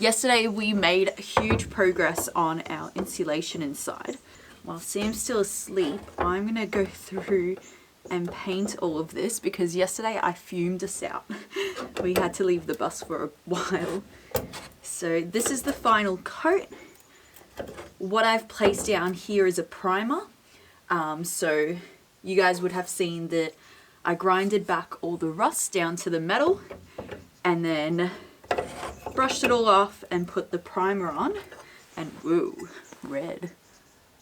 Yesterday we made huge progress on our insulation inside. While Sam's still asleep, I'm gonna go through and paint all of this because yesterday I fumed us out. We had to leave the bus for a while. So this is the final coat. What I've placed down here is a primer. So you guys would have seen that I grinded back all the rust down to the metal and then brushed it all off and put the primer on. And woo, red.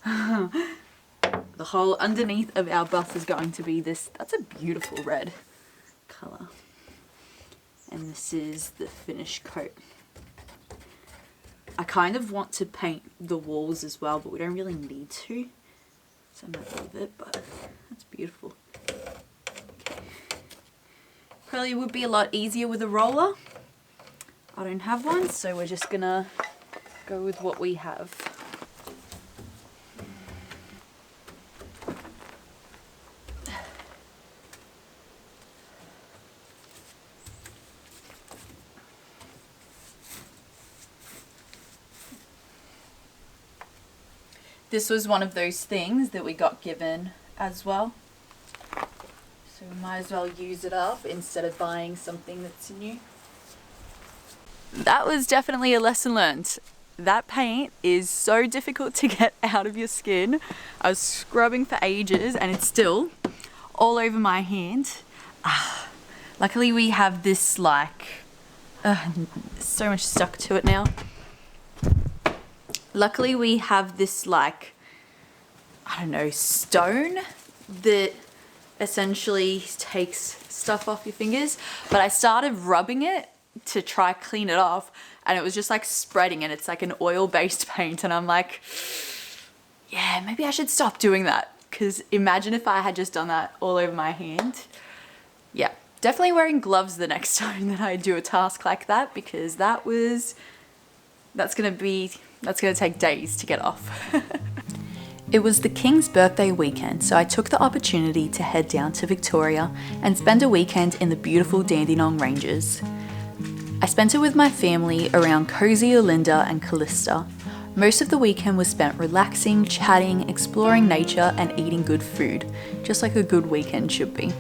The whole underneath of our bus is going to be this, that's a beautiful red colour. And this is the finished coat. I kind of want to paint the walls as well, but we don't really need to. So I might leave it, but that's beautiful. Okay. Probably would be a lot easier with a roller. I don't have one, so we're just gonna go with what we have. This was one of those things that we got given as well. So we might as well use it up instead of buying something that's new. That was definitely a lesson learned. That paint is so difficult to get out of your skin. I was scrubbing for ages and it's still all over my hand. Luckily we have this so much stuck to it now. Luckily we have this I don't know, stone that essentially takes stuff off your fingers. But I started rubbing it to try clean it off and it was just like spreading and it's like an oil-based paint and I'm like, yeah, maybe I should stop doing that because imagine if I had just done that all over my hand. Yeah, definitely wearing gloves the next time that I do a task like that because that's gonna take days to get off. It was the King's birthday weekend, so I took the opportunity to head down to Victoria and spend a weekend in the beautiful Dandenong Ranges. I spent it with my family around cozy Olinda and Callista. Most of the weekend was spent relaxing, chatting, exploring nature and eating good food, just like a good weekend should be.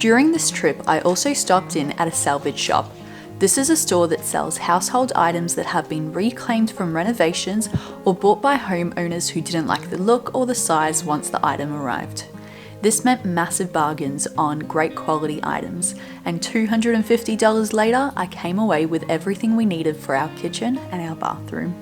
During this trip, I also stopped in at a salvage shop. This is a store that sells household items that have been reclaimed from renovations or bought by homeowners who didn't like the look or the size once the item arrived. This meant massive bargains on great quality items, and $250 later, I came away with everything we needed for our kitchen and our bathroom.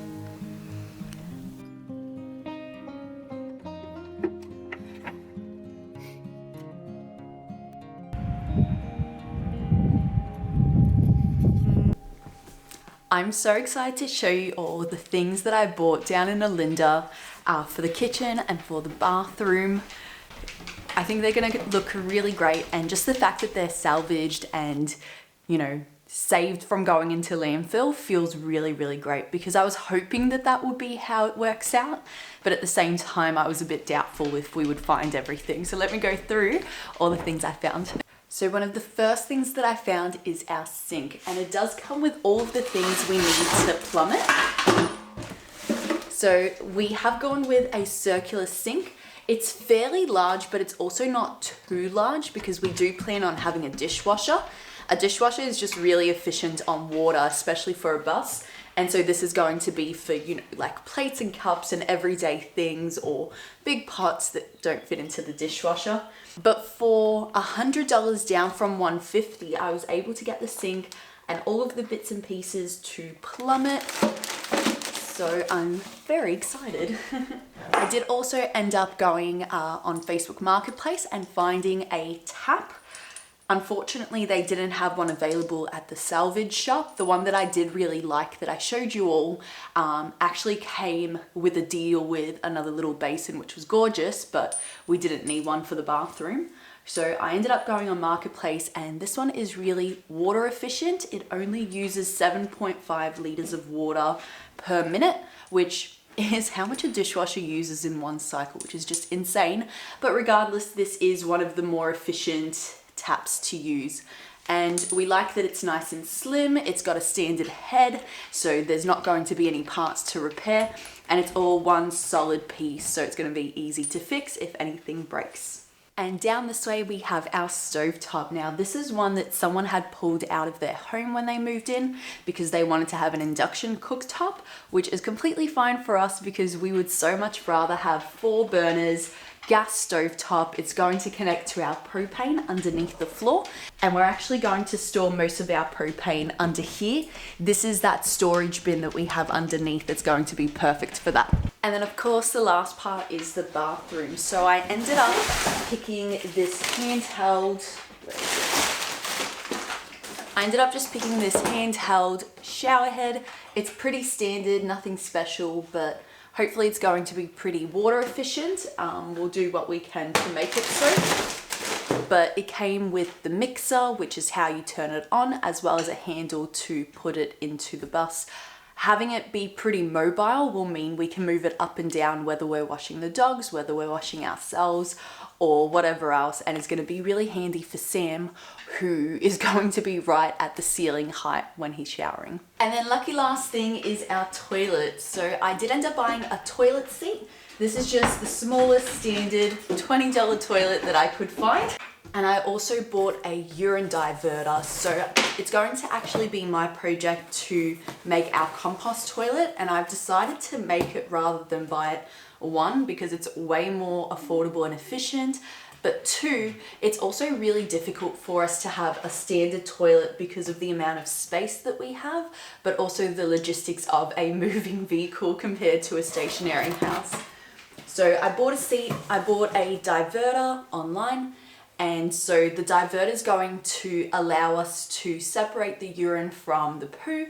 I'm so excited to show you all the things that I bought down in Olinda for the kitchen and for the bathroom. I think they're gonna look really great, and just the fact that they're salvaged and, you know, saved from going into landfill feels really, really great, because I was hoping that that would be how it works out, but at the same time I was a bit doubtful if we would find everything. So let me go through all the things I found. So one of the first things that I found is our sink, and it does come with all of the things we need to plumb it. So we have gone with a circular sink. It's fairly large, but it's also not too large because we do plan on having a dishwasher. A dishwasher is just really efficient on water, especially for a bus. And so this is going to be for, you know, like plates and cups and everyday things, or big pots that don't fit into the dishwasher. But for $100 down from $150, I was able to get the sink and all of the bits and pieces to plumb it. So I'm very excited. I did also end up going on Facebook Marketplace and finding a tap. Unfortunately, they didn't have one available at the salvage shop. The one that I did really like that I showed you all actually came with a deal with another little basin, which was gorgeous, but we didn't need one for the bathroom. So I ended up going on Marketplace, and this one is really water efficient. It only uses 7.5 liters of water per minute, which is how much a dishwasher uses in one cycle, which is just insane. But regardless, this is one of the more efficient taps to use, and we like that it's nice and slim. It's got a standard head, so there's not going to be any parts to repair, and it's all one solid piece, so it's going to be easy to fix if anything breaks. And down this way we have our stovetop. Now this is one that someone had pulled out of their home when they moved in because they wanted to have an induction cooktop, which is completely fine for us because we would so much rather have 4 burners, gas stovetop. It's going to connect to our propane underneath the floor, and we're actually going to store most of our propane under here. This is that storage bin that we have underneath that's going to be perfect for that. And then of course the last part is the bathroom. So I ended up picking this handheld, shower head. It's pretty standard, nothing special, but hopefully it's going to be pretty water efficient. We'll do what we can to make it so. But it came with the mixer, which is how you turn it on, as well as a handle to put it into the bus. Having it be pretty mobile will mean we can move it up and down, whether we're washing the dogs, whether we're washing ourselves, or whatever else. And it's going to be really handy for Sam, who is going to be right at the ceiling height when he's showering. And then lucky last thing is our toilet. So I did end up buying a toilet seat. This is just the smallest standard $20 toilet that I could find. And I also bought a urine diverter. So it's going to actually be my project to make our compost toilet, and I've decided to make it rather than buy it. 1, because it's way more affordable and efficient, but 2, it's also really difficult for us to have a standard toilet because of the amount of space that we have, but also the logistics of a moving vehicle compared to a stationary house. So I bought a seat, I bought a diverter online, and so the diverter is going to allow us to separate the urine from the poo,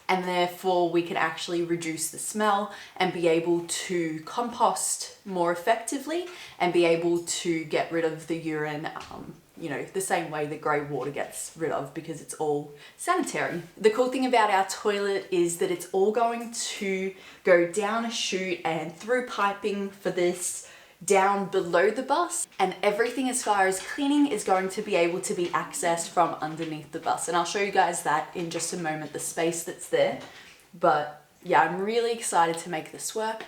and therefore we can actually reduce the smell and be able to compost more effectively and be able to get rid of the urine, you know, the same way that grey water gets rid of, because it's all sanitary. The cool thing about our toilet is that it's all going to go down a chute and through piping for this down below the bus, and everything as far as cleaning is going to be able to be accessed from underneath the bus, and I'll show you guys that in just a moment, the space that's there. But yeah, I'm really excited to make this work.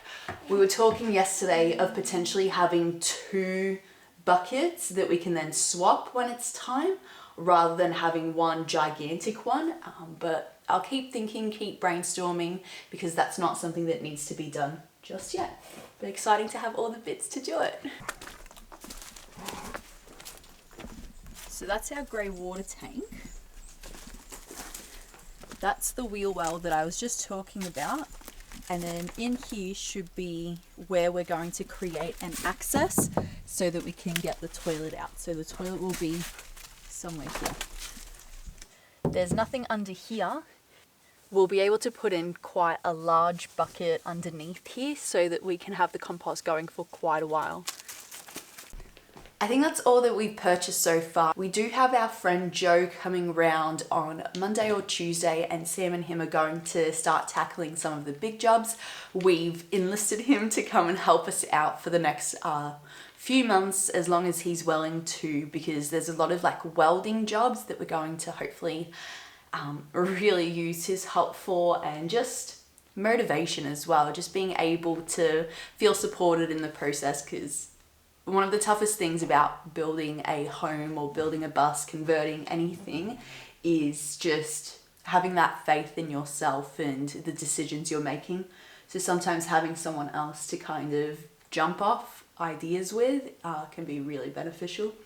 We were talking yesterday of potentially having 2 buckets that we can then swap when it's time, rather than having one gigantic one. But I'll keep thinking, keep brainstorming, because that's not something that needs to be done just yet. But exciting to have all the bits to do it. So that's our grey water tank. That's the wheel well that I was just talking about. And then in here should be where we're going to create an access so that we can get the toilet out. So the toilet will be somewhere here. There's nothing under here. We'll be able to put in quite a large bucket underneath here so that we can have the compost going for quite a while. I think that's all that we've purchased so far. We do have our friend Joe coming round on Monday or Tuesday, and Sam and him are going to start tackling some of the big jobs. We've enlisted him to come and help us out for the next few months, as long as he's willing to, because there's a lot of like welding jobs that we're going to hopefully really use his help for, and just motivation as well, just being able to feel supported in the process, because one of the toughest things about building a home or building a bus, converting anything, is just having that faith in yourself and the decisions you're making. So sometimes having someone else to kind of jump off ideas with can be really beneficial.